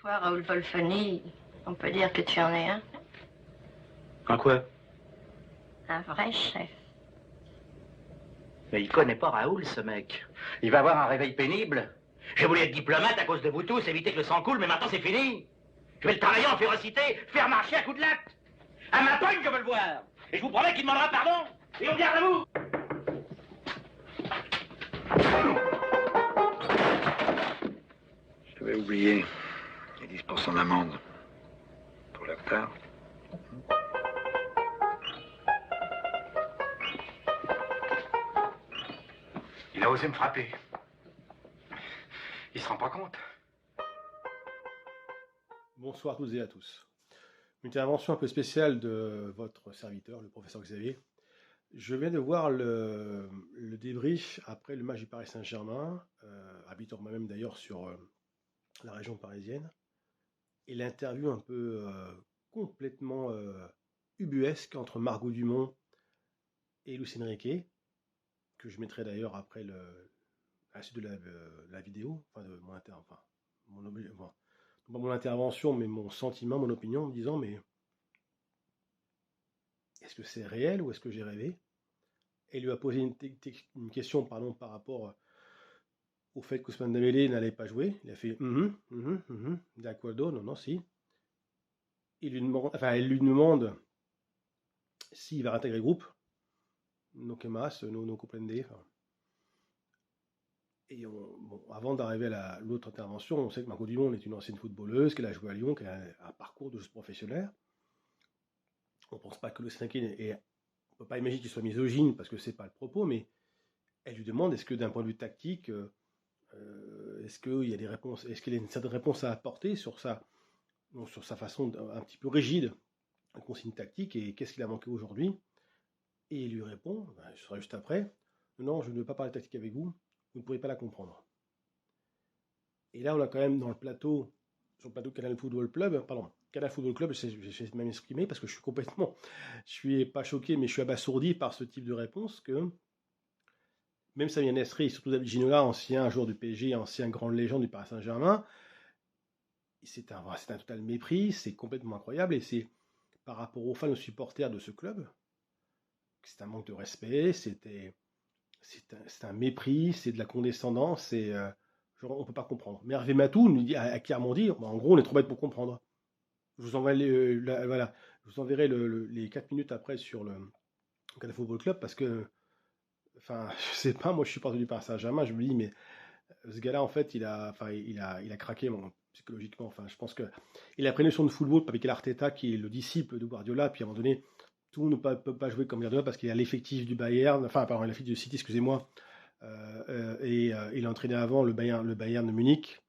Toi, Raoul Wolfoni, on peut dire que tu en es un. Un quoi? Un vrai chef. Mais il connaît pas Raoul, ce mec. Il va avoir un réveil pénible. J'ai voulu être diplomate à cause de vous tous, éviter que le sang coule, mais maintenant c'est fini. Je vais le travailler en férocité, faire marcher à coups de latte. À ma pogne, je veux le voir. Et je vous promets qu'il demandera pardon. Et on garde à vous. J'avais oublié les 10% d'amende pour la part. Il a osé me frapper. Il se rend pas compte. Bonsoir à toutes et à tous. Une intervention un peu spéciale de votre serviteur, le professeur Xavier. Je viens de voir le débrief après le match du Paris Saint-Germain, habitant moi-même d'ailleurs sur la région parisienne, et l'interview un peu complètement ubuesque entre Margot Dumont et Luis Enrique, que je mettrai d'ailleurs après à la suite de la vidéo, enfin de mon intervention, mais mon sentiment, mon opinion, en me disant mais est-ce que c'est réel ou est-ce que j'ai rêvé? Et lui a posé une question par rapport au fait qu'Ousmane Dembélé n'allait pas jouer. Il a fait d'accord, non, si. Elle lui demande s'il va réintégrer le groupe. No que más, no comprende. Et avant d'arriver à l'autre intervention, on sait que Margot Dumont est une ancienne footballeuse, qu'elle a joué à Lyon, qu'elle a un parcours de joueuse professionnelle. On ne pense pas que le Sénégal on ne peut pas imaginer qu'il soit misogyne parce que c'est pas le propos, mais elle lui demande est-ce que d'un point de vue tactique, est-ce qu'il y a des réponses, est-ce qu'il y a une certaine réponse à apporter sur sa façon un petit peu rigide, une consigne tactique, et qu'est-ce qu'il a manqué aujourd'hui? Et il lui répond, ce sera juste après, non, je ne veux pas parler tactique avec vous, vous ne pourrez pas la comprendre. Et là, on a quand même sur le plateau Canal Football Club, je vais même exprimer parce que je suis pas choqué, mais je suis abasourdi par ce type de réponse que même Samir Nasri, surtout David Ginola, ancien joueur du PSG, ancien grande légende du Paris Saint-Germain, c'est un total mépris, c'est complètement incroyable, et c'est par rapport aux fans, aux supporters de ce club, c'est un manque de respect, c'est un mépris, c'est de la condescendance, on ne peut pas comprendre. Mais Hervé Matou nous dit, a clairement dit, en gros, on est trop bête pour comprendre. Je vous enverrai les 4 minutes après sur le Canal Football Club, parce que, enfin, je sais pas, moi je suis parti du Paris Saint-Germain, je me dis, mais ce gars-là, en fait, il a craqué psychologiquement. Enfin, je pense qu'il a pris une notion de football avec Arteta, qui est le disciple de Guardiola, puis à un moment donné, tout le monde ne peut pas jouer comme Guardiola parce qu'il a l'effectif du Bayern, l'effectif du City, excusez-moi, et il a entraîné avant le Bayern de Munich,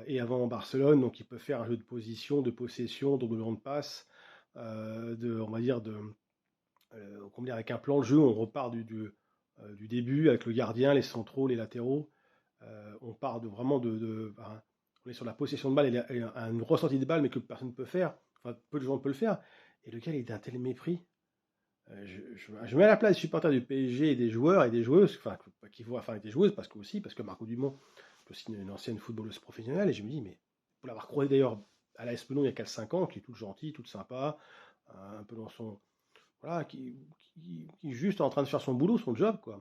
et avant Barcelone, donc il peut faire un jeu de position, de possession, d'enroulement de passe, avec un plan de jeu, on repart du début avec le gardien, les centraux, les latéraux. On part on est sur la possession de balle et une ressortie de balle, mais que personne ne peut faire. Enfin, peu de gens peuvent le faire. Et le gars, il est d'un tel mépris. Je mets à la place des supporters du PSG et des joueurs et des joueuses, des joueuses, parce que Margot Dumont est aussi une ancienne footballeuse professionnelle, et je me dis, mais pour l'avoir croisé d'ailleurs à la Espenon il y a 4-5 ans, qui est toute gentille, toute sympa, un peu dans son. Voilà, qui est juste en train de faire son boulot, son job, quoi.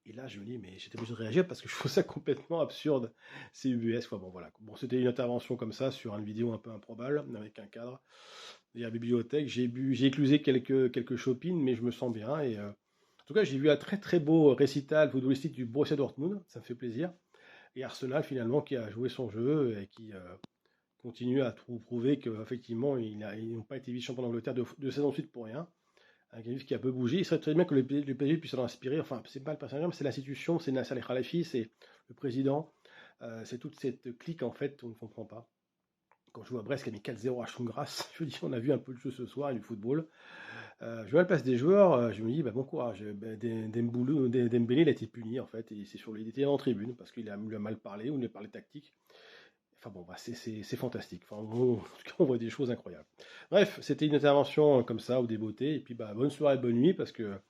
Et là, je me dis, mais j'étais obligé de réagir parce que je trouve ça complètement absurde. C'est ubuesque. Bon, voilà. Bon, c'était une intervention comme ça sur une vidéo un peu improbable, avec un cadre. Il y a la bibliothèque. J'ai éclusé quelques chopines, mais je me sens bien. Et en tout cas, j'ai vu un très très beau récital footballistique du Borussia Dortmund. Ça me fait plaisir. Et Arsenal, finalement, qui a joué son jeu et qui continue à prouver qu'effectivement, ils n'ont pas été vice-champions d'Angleterre de saison de suite pour rien. Un Galif qui a un peu bougé. Il serait très bien que le PSG puisse en inspirer. Enfin, c'est pas le Paris Saint-Germain, c'est l'institution, c'est Nasser Al-Khelaifi, c'est le président. C'est toute cette clique, en fait, on ne comprend pas. Quand je vois Brest qui a mis 4-0 à Chungras, je me dis, on a vu un peu le jeu ce soir et du football. Je vois la place des joueurs, je me dis, bon courage. Dembélé, il a été puni, en fait, et il était en tribune parce qu'il a mal parlé ou il a parlé tactique. Enfin bon, c'est fantastique. Enfin, en tout cas, on voit des choses incroyables. Bref, c'était une intervention comme ça, ou des beautés. Et puis, bonne soirée, bonne nuit, parce que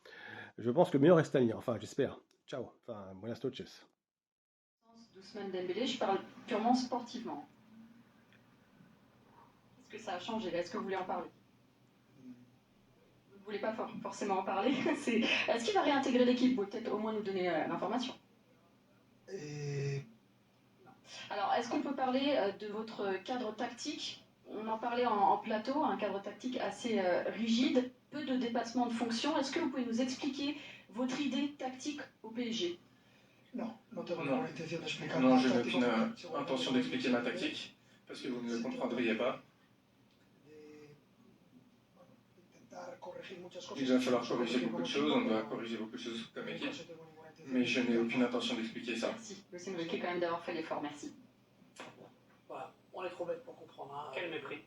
je pense que le meilleur reste à venir. Enfin, j'espère. Ciao. Enfin, buenas noches. D'Ousmane Dembélé, je parle purement sportivement. Est-ce que ça a changé? Est-ce que vous voulez en parler? Vous ne voulez pas forcément en parler. Est-ce qu'il va réintégrer l'équipe? Vous pouvez peut-être au moins nous donner l'information. Alors, est-ce qu'on peut parler de votre cadre tactique? On en parlait en plateau, un cadre tactique assez rigide, peu de dépassement de fonction. Est-ce que vous pouvez nous expliquer votre idée tactique au PSG? Non, je n'ai aucune intention d'expliquer ma tactique, parce que vous ne le comprendriez pas. Il va falloir corriger beaucoup de choses, on doit corriger beaucoup de choses comme équipe, mais je n'ai aucune intention d'expliquer ça. Merci, Luis Enrique, quand même d'avoir fait l'effort, merci. Voilà, on est trop bête pour comprendre. Hein. Quel mépris.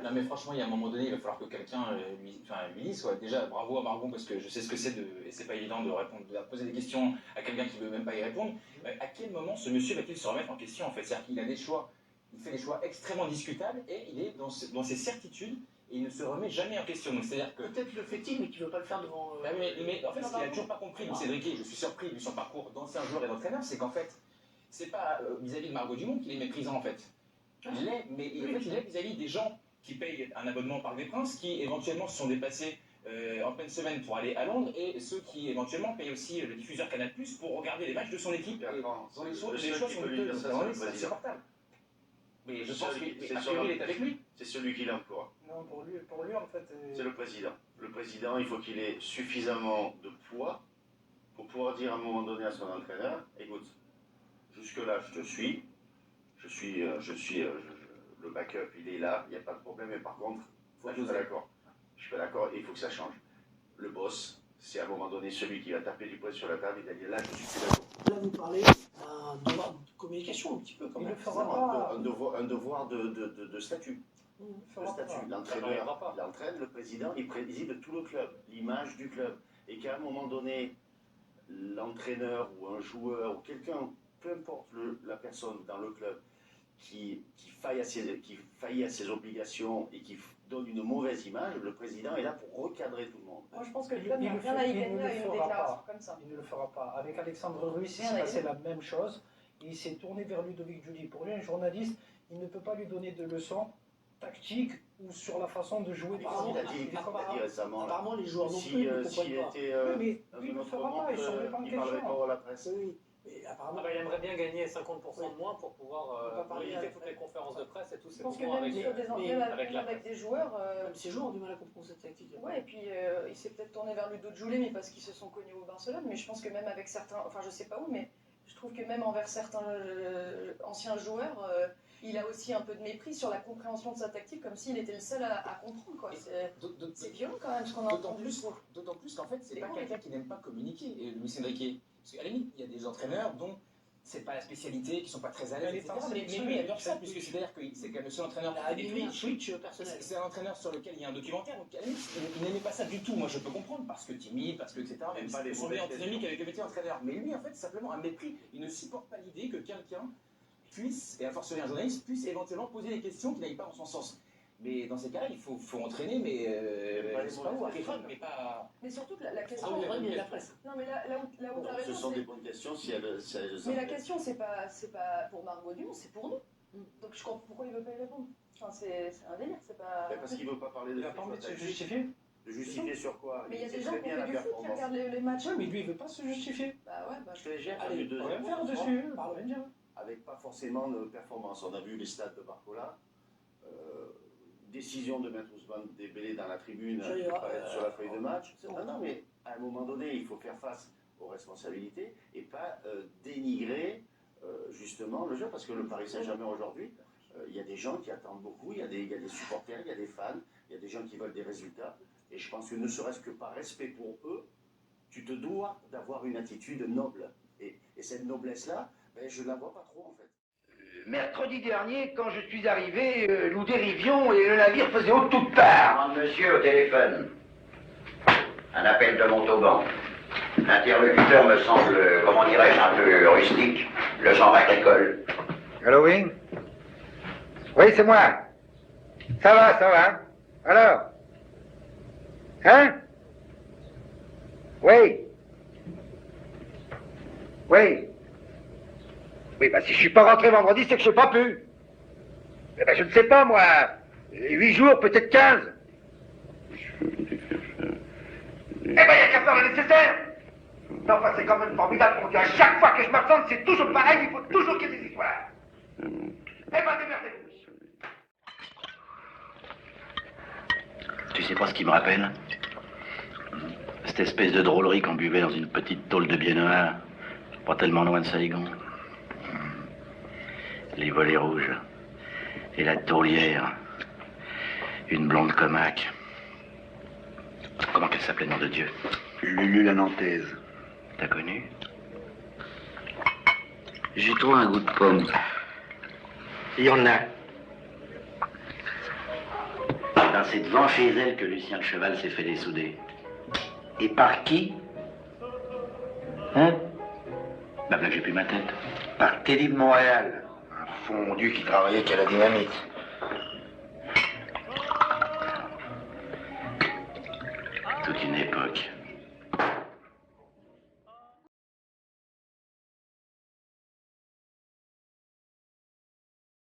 Non mais franchement, il y a un moment donné, il va falloir que quelqu'un lui dise, quoi. Déjà, bravo à Margot, parce que je sais ce que c'est, et c'est pas évident de répondre, de poser des questions à quelqu'un qui veut même pas y répondre. À quel moment ce monsieur va-t-il se remettre en question, en fait? C'est-à-dire qu'il a des choix, il fait des choix extrêmement discutables, et il est dans ses certitudes, et il ne se remet jamais en question. Donc c'est-à-dire que... Peut-être le fait-il, mais qu'il ne veut pas le faire devant... mais en fait, ce qu'il n'a toujours pas compris, Luis Enrique, je suis surpris de son parcours d'ancien joueur et d'entraîneur, c'est qu'en fait, c'est pas vis-à-vis de Margot Dumont qu'il est méprisant, en fait. Il l'est, mais en fait, il est vis-à-vis des gens qui payent un abonnement par des Princes, qui éventuellement se sont déplacés en pleine semaine pour aller à Londres, et ceux qui éventuellement payent aussi le diffuseur Canal+ pour regarder les matchs de son équipe. Et dans les choix sont insupportables. Mais je pense qu'a priori, il est avec lui. C'est celui qui l'emploie. Non, pour lui en fait... C'est le président. Le président, il faut qu'il ait suffisamment de poids pour pouvoir dire à un moment donné à son entraîneur, écoute, jusque-là, je te suis, le backup, il est là, il n'y a pas de problème, mais par contre, je suis pas d'accord. Je suis pas d'accord, il faut que ça change. Le boss, c'est à un moment donné celui qui va taper du poing sur la table et dire là, je suis plus d'accord. Là, vous parlez d'un devoir de communication un petit peu, quand même. Un devoir de statut. Le statut. L'entraîneur, il entraîne, le président, il préside tout le club, l'image du club. Et qu'à un moment donné, l'entraîneur ou un joueur ou quelqu'un, peu importe la personne dans le club, qui faillit à ses obligations et qui donne une mauvaise image, le président est là pour recadrer tout le monde. Moi je pense que le club n'a rien à y gagner à une déclaration comme ça. Il ne le fera pas. Avec Alexandre Ruiz, il s'est passé la même chose. Il s'est tourné vers Ludovic Giuly. Pour lui, un journaliste, il ne peut pas lui donner de leçons tactiques ou sur la façon de jouer. Il a dit récemment. Apparemment, les joueurs non plus ne comprennent pas. Mais lui, il ne le fera pas. Ils sont pas en question. Il parlerait pas à la presse. Oui. Mais apparemment, il aimerait bien gagner 50% de moins pour pouvoir éviter toutes les conférences de presse et tout. Je pense que même avec des joueurs... Même ces joueurs ont du mal à comprendre cette tactique. Ouais, et puis il s'est peut-être tourné vers Ludo Giuly, mais parce qu'ils se sont connus au Barcelone. Mais je pense que même avec certains... Enfin, je sais pas où, mais je trouve que même envers certains anciens joueurs, il a aussi un peu de mépris sur la compréhension de sa tactique, comme s'il était le seul à comprendre, quoi. C'est violent quand même ce qu'on a entendu. D'autant plus qu'en fait, c'est pas quelqu'un qui n'aime pas communiquer, Luis Enrique. Parce qu'à la limite, il y a des entraîneurs dont c'est pas la spécialité, qui sont pas très à l'aise, etc. Mais lui, il adore ça, puisque c'est-à-dire que c'est quand même le seul entraîneur qui fait des tweets. C'est un entraîneur sur lequel il y a un documentaire, donc à la limite, il n'aimait pas ça du tout. Moi, je peux comprendre, parce que timide, parce que etc. Même pas les mauvais antinomiques avec le métier d'entraîneur. Mais lui, en fait, c'est simplement un mépris. Il ne supporte pas l'idée que quelqu'un puisse, et à fortiori un journaliste, puisse éventuellement poser des questions qui n'aillent pas dans son sens. Mais dans ces cas-là, il faut entraîner, mais c'est pas où, mais pas... Mais surtout que la question... la presse. Non, mais là où tu as raison, ce sont des bonnes questions si elles... Mais la question, c'est pas pour Margot Dumont, c'est pour nous. Donc je comprends pourquoi il veut pas y répondre. Enfin, c'est un délire, c'est pas... Parce qu'il veut pas parler de... Il a pas envie de se justifier. De justifier sur quoi? Mais il y a des gens qui ont fait du foot qui regardent les matchs. Oui, mais lui, il veut pas se justifier. Bah ouais, bah... Allez, on va faire dessus. Avec pas forcément de performance. On a vu les stats de Barcola. Décision de mettre Ousmane Dembélé dans la tribune sur la feuille de match. Non, mais à un moment donné, il faut faire face aux responsabilités et pas dénigrer justement le jeu. Parce que le Paris Saint-Germain aujourd'hui, il y a des gens qui attendent beaucoup, il y a des supporters, il y a des fans, il y a des gens qui veulent des résultats. Et je pense que ne serait-ce que par respect pour eux, tu te dois d'avoir une attitude noble. Et cette noblesse-là, ben, je ne la vois pas trop en fait. Mercredi dernier, quand je suis arrivé, nous dérivions et le navire faisait haute toute part. Monsieur au téléphone. Un appel de Montauban. L'interlocuteur me semble, comment dirais-je, un peu rustique. Le genre agricole. Allô, oui? Oui, c'est moi. Ça va. Alors? Hein? Oui. Oui, bah si je suis pas rentré vendredi, c'est que je n'ai pas pu. Eh ben je ne sais pas, moi. 8 jours, peut-être 15. Eh ben, il n'y a qu'à faire le nécessaire. Non, enfin, c'est quand même formidable, mon Dieu. À chaque fois que je m'absente, c'est toujours pareil, il faut toujours qu'il y ait des histoires. Eh ben, démerdez-vous. Tu sais pas ce qui me rappelle? Cette espèce de drôlerie qu'on buvait dans une petite tôle de biennois, pas tellement loin de Saigon. Les volets rouges. Et la taulière. Une blonde comaque. Comment qu'elle s'appelait, nom de Dieu? Lulu la Nantaise. T'as connu? J'ai trouvé un goût de pomme. Il y en a. Ben, c'est devant chez elle que Lucien le Cheval s'est fait dessouder. Et par qui? Hein? Ben là, j'ai plus ma tête. Par Teddy de Montréal. Un fondu qui travaillait qu'à la dynamite. Toute une époque.